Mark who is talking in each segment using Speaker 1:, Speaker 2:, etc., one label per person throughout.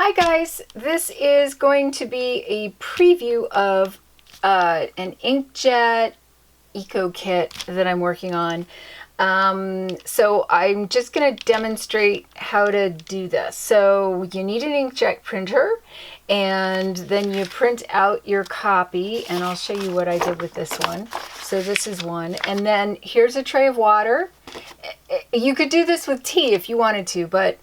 Speaker 1: Hi guys, this is going to be a preview of an inkjet eco kit that I'm working on. So I'm just going to demonstrate how to do this. So you need an inkjet printer, and then you print out your copy, and I'll show you what I did with this one. So this is one, and then here's a tray of water. You could do this with tea if you wanted to, but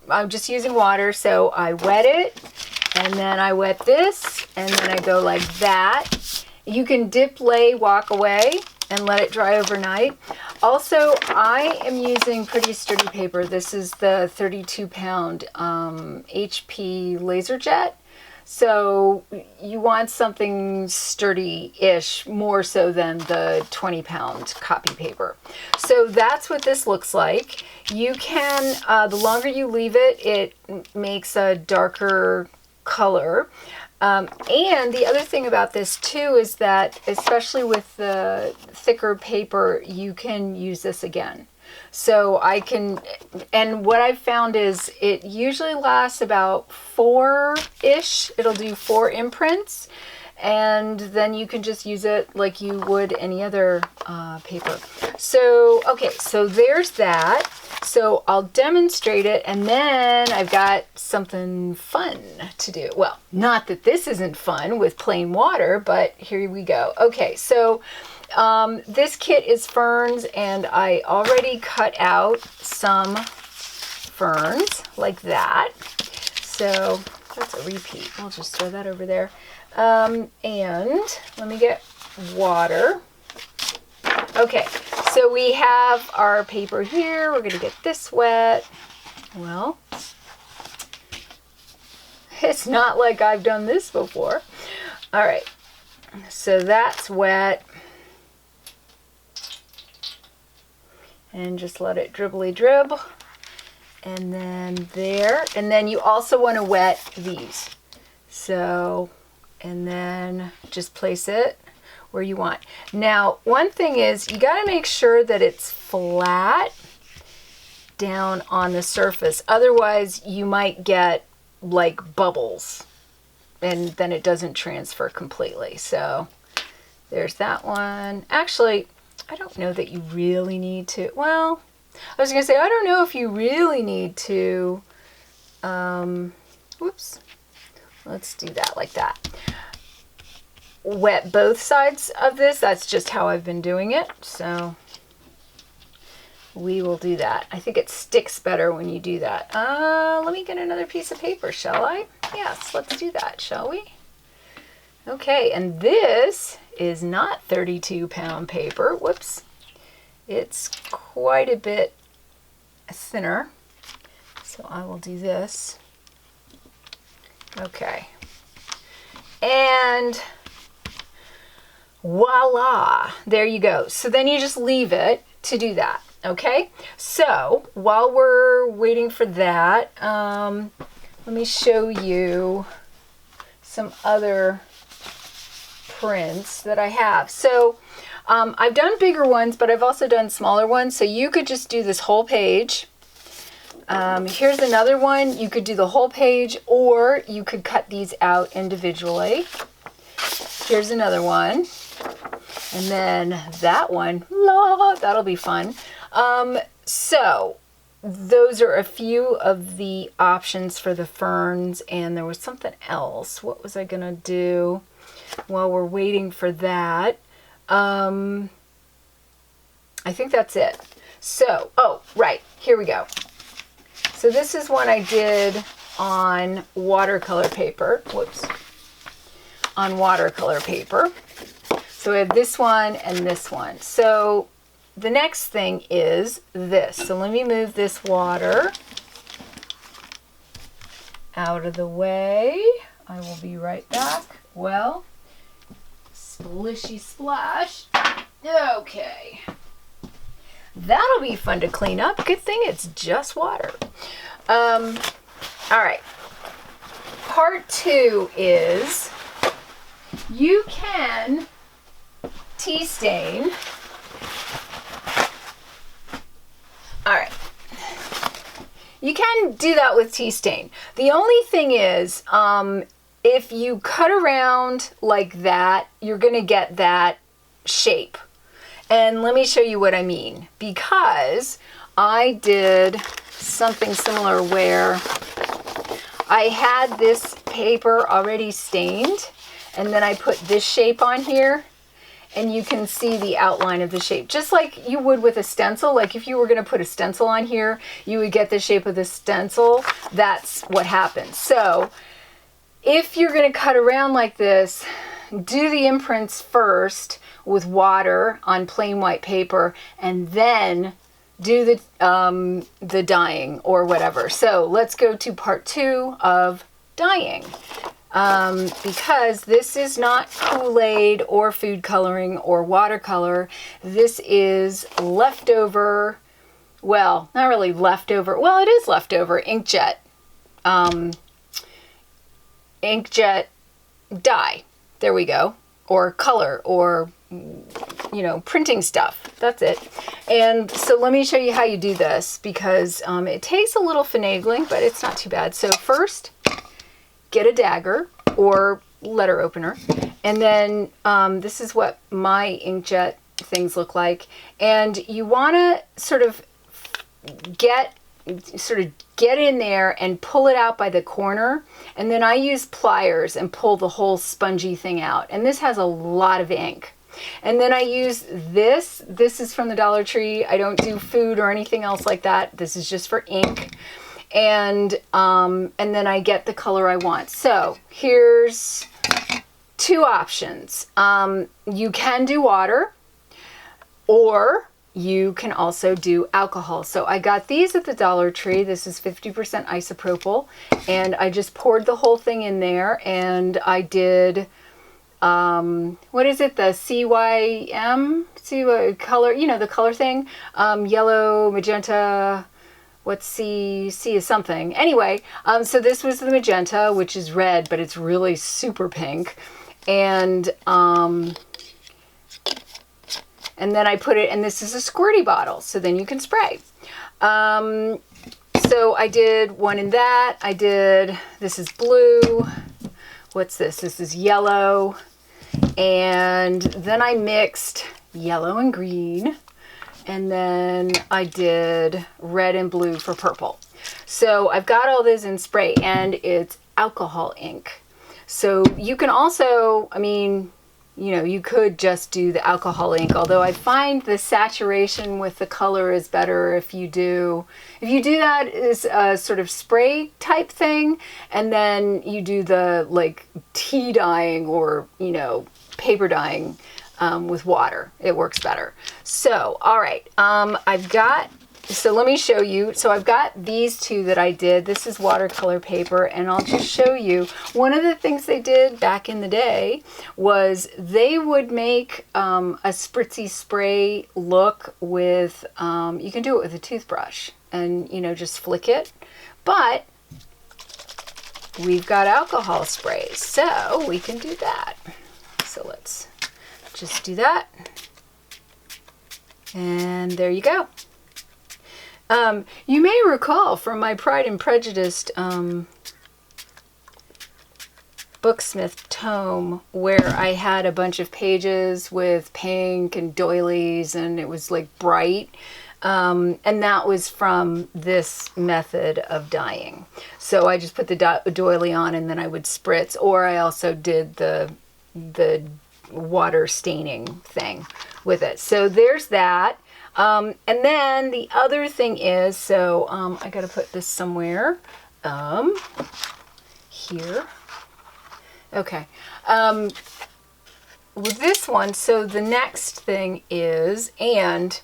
Speaker 1: I'm just using water, so I wet it, and then I wet this, and then I go like that. You can dip, lay, walk away, and let it dry overnight. Also, I am using pretty sturdy paper. This is the 32-pound HP LaserJet. So you want something sturdy-ish, more so than the 20-pound copy paper. So that's what this looks like. You can, the longer you leave it, it makes a darker color. And the other thing about this too is that, especially with the thicker paper, you can use this again. So I can, and what I've found is it usually lasts about 4-ish. It'll do 4 imprints, and then you can just use it like you would any other paper. So, okay, so there's that. So I'll demonstrate it, and then I've got something fun to do. Well, not that this isn't fun with plain water, but here we go. Okay, so this kit is ferns, and I already cut out some ferns like that. So that's a repeat. I'll just throw that over there. And let me get water. Okay, so we have our paper here. We're going to get this wet. Well, it's not like I've done this before. All right, so that's wet. And just let it dribbly dribble. And then there. And then you also want to wet these. So, and then just place it where you want. Now, one thing is you got to make sure that it's flat down on the surface. Otherwise, you might get like bubbles, and then it doesn't transfer completely. So there's that one. Actually, I don't know that you really need to, well, I was going to say, I don't know if you really need to, whoops, let's do that like that. Wet both sides of this. That's just how I've been doing it. So we will do that. I think it sticks better when you do that. Let me get another piece of paper, shall I? Yes, let's do that, shall we? Okay, and this is not 32-pound paper. Whoops. It's quite a bit thinner. So I will do this. Okay. And voila, there you go. So then you just leave it to do that. Okay, so while we're waiting for that, let me show you some other prints that I have. So I've done bigger ones, but I've also done smaller ones. So you could just do this whole page. Here's another one. You could do the whole page, or you could cut these out individually. Here's another one. And then that one, that'll be fun. So those are a few of the options for the ferns, and there was something else. What was I gonna do while we're waiting for that? I think that's it. So, oh, right, here we go. So this is one I did on watercolor paper. Whoops. On watercolor paper. So we have this one and this one. So the next thing is this. So let me move this water out of the way. I will be right back. Well, splishy splash. Okay. That'll be fun to clean up. Good thing it's just water. All right. Part 2 is you can tea stain. All right. you can do that with tea stain. The only thing is, if you cut around like that, you're going to get that shape. And let me show you what I mean, because I did something similar where I had this paper already stained, and then I put this shape on here, and you can see the outline of the shape, just like you would with a stencil. Like if you were going to put a stencil on here, you would get the shape of the stencil. That's what happens. So if you're going to cut around like this, do the imprints first with water on plain white paper, and then do the dyeing or whatever. So let's go to part 2 of dyeing. Because this is not Kool-Aid or food coloring or watercolor. This is leftover, well, not really leftover, well, it is leftover inkjet, inkjet dye. There we go. Or color, or, you know, printing stuff. That's it. And so let me show you how you do this, because it takes a little finagling, but it's not too bad. So first, get a dagger or letter opener, and then this is what my inkjet things look like. And you want to sort of get in there and pull it out by the corner, and then I use pliers and pull the whole spongy thing out. And this has a lot of ink. And then I use this. This is from the Dollar Tree. I don't do food or anything else like that. This is just for ink. And then I get the color I want. So here's 2 options. You can do water, or you can also do alcohol. So I got these at the Dollar Tree. This is 50% isopropyl, and I just poured the whole thing in there, and I did, what is it, the CYM? Color, you know, the color thing, yellow, magenta, what's C? C is something. Anyway, so this was the magenta, which is red, but it's really super pink. And then I put it, and this is a squirty bottle, so then you can spray. So I did one in that. I did, this is blue. What's this? This is yellow. And then I mixed yellow and green. And then I did red and blue for purple. So I've got all this in spray, and it's alcohol ink. So you can also, I mean, you know, you could just do the alcohol ink, although I find the saturation with the color is better if you do that as a sort of spray type thing, and then you do the like tea dyeing or, you know, paper dyeing with water. It works better. So, all right, so let me show you. So I've got these 2 that I did. This is watercolor paper, and I'll just show you. One of the things they did back in the day was they would make a spritzy spray look with, you can do it with a toothbrush and, you know, just flick it. But we've got alcohol sprays, so we can do that. So let's just do that. And there you go. You may recall from my Pride and Prejudice Booksmith tome where I had a bunch of pages with pink and doilies, and it was like bright. And that was from this method of dyeing. So I just put the doily on, and then I would spritz, or I also did the water staining thing with it. So there's that. And then the other thing is, so I got to put this somewhere here. Okay. With this one, so the next thing is, and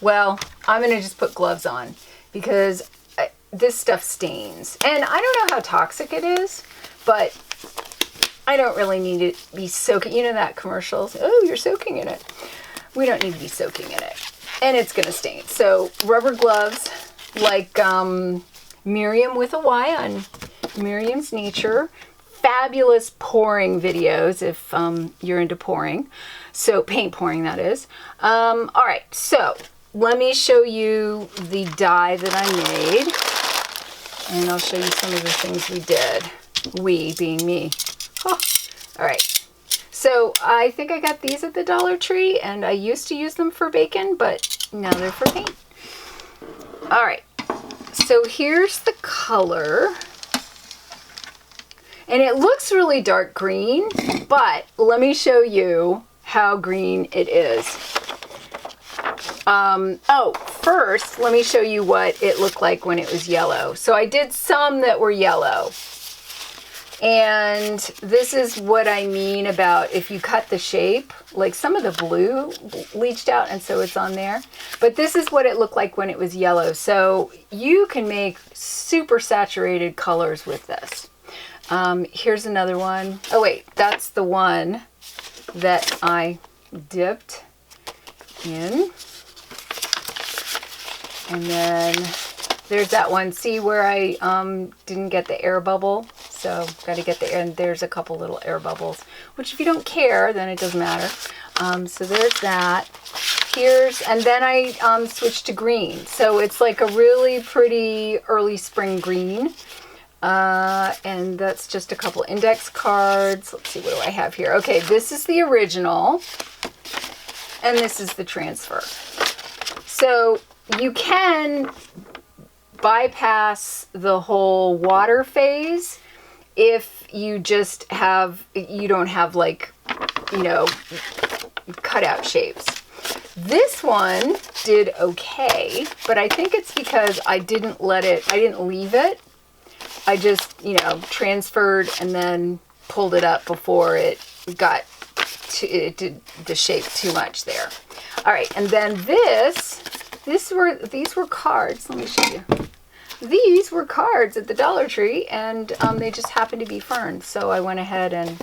Speaker 1: well, I'm going to just put gloves on because this stuff stains. And I don't know how toxic it is, but I don't really need to be soaking. You know that commercials? Oh, you're soaking in it. We don't need to be soaking in it. And it's going to stain. So rubber gloves like Miriam with a Y on Miriam's Nature. Fabulous pouring videos if you're into pouring. So paint pouring, that is. All right, so let me show you the die that I made. And I'll show you some of the things we did. We being me. Oh, all right. So I think I got these at the Dollar Tree, and I used to use them for bacon, but now they're for paint. All right. So here's the color. And it looks really dark green, but let me show you how green it is. First, let me show you what it looked like when it was yellow. So I did some that were yellow. And this is what I mean about if you cut the shape, like some of the blue leached out and so it's on there. But this is what it looked like when it was yellow. So you can make super saturated colors with this. Here's another one. Oh wait, that's the one that I dipped in. And then there's that one. See where I didn't get the air bubble? So got to get the air, and there's a couple little air bubbles, which if you don't care, then it doesn't matter. So there's that. And then I switched to green. So it's like a really pretty early spring green. And that's just a couple index cards. Let's see, what do I have here? Okay, this is the original, and this is the transfer. So you can bypass the whole water phase if you just you don't have like, cutout shapes. This one did okay, but I think it's because I didn't leave it. I just, transferred and then pulled it up before it did the shape too much there. All right, and then these were cards. Let me show you. These were cards at the Dollar Tree, and they just happened to be Fern, so I went ahead and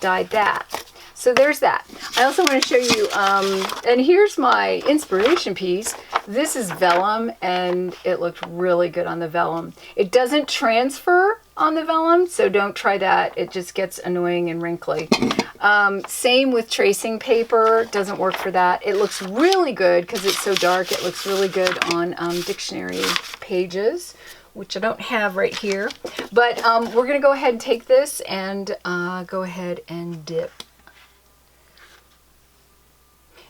Speaker 1: dyed that. So there's that. I also want to show you, and here's my inspiration piece. This is vellum, and it looked really good on the vellum. It doesn't transfer on the vellum, so don't try that. It just gets annoying and wrinkly. Same with tracing paper. Doesn't work for that. It looks really good because it's so dark. It looks really good on dictionary pages, which I don't have right here. But we're going to go ahead and take this and go ahead and dip.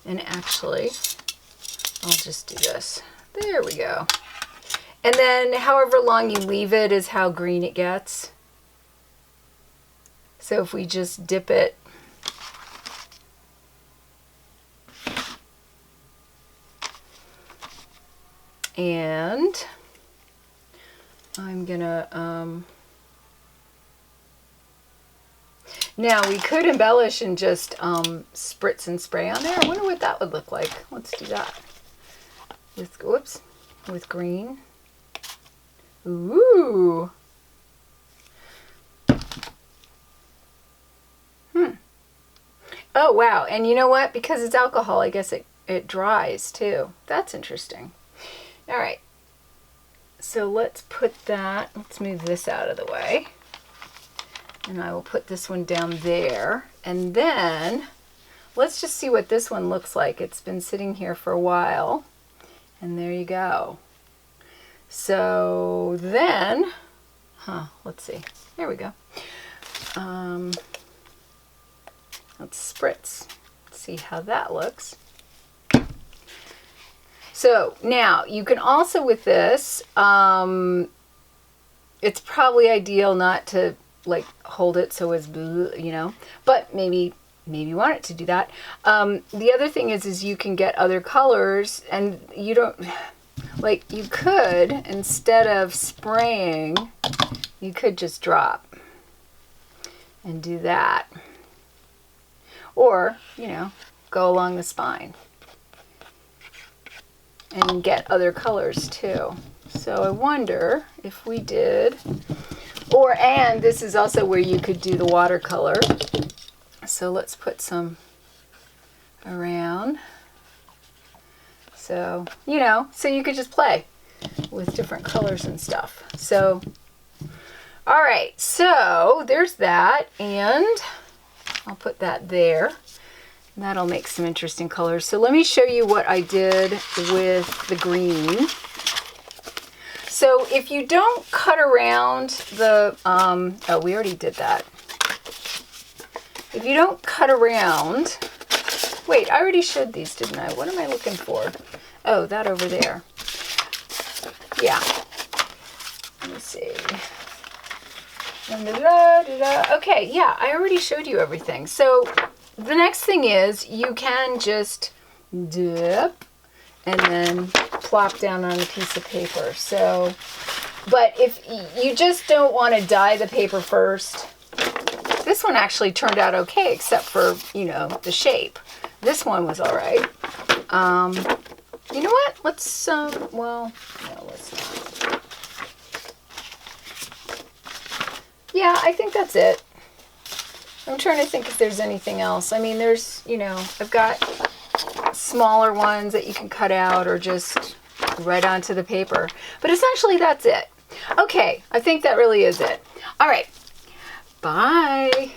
Speaker 1: And actually, I'll just do this. There we go. And then however long you leave it is how green it gets. So if we just dip it, and I'm gonna, now we could embellish and just spritz and spray on there. I wonder what that would look like. Let's do that. With green. Ooh. Oh, wow. And you know what? Because it's alcohol, I guess it dries too. That's interesting. All right. So let's move this out of the way. And I will put this one down there. And then let's just see what this one looks like. It's been sitting here for a while. And there you go. So then, let's see. There we go. Let's spritz. See how that looks. So now you can also with this, it's probably ideal not to like hold it so it's blue, but maybe you want it to do that. The other thing is you can get other colors, and you don't, like, you could, instead of spraying, you could just drop and do that. Or, go along the spine and get other colors too. So I wonder if we did, and this is also where you could do the watercolor. So let's put some around. So, so you could just play with different colors and stuff. So, all right, so there's that, and I'll put that there. That'll make some interesting colors. So let me show you what I did with the green. So if you don't cut around the, oh, we already did that. If you don't cut around, wait, I already showed these, didn't I? What am I looking for? Oh, that over there. Yeah. Let me see. Okay, yeah, I already showed you everything. So the next thing is you can just dip and then plop down on a piece of paper. So, but if you just don't want to dye the paper first, this one actually turned out okay, except for, you know, the shape. This one was all right. You know what? Let's, well, no, let's not. Yeah, I think that's it. I'm trying to think if there's anything else. I mean, there's, you know, I've got smaller ones that you can cut out or just right onto the paper. But essentially, that's it. Okay, I think that really is it. All right. Bye.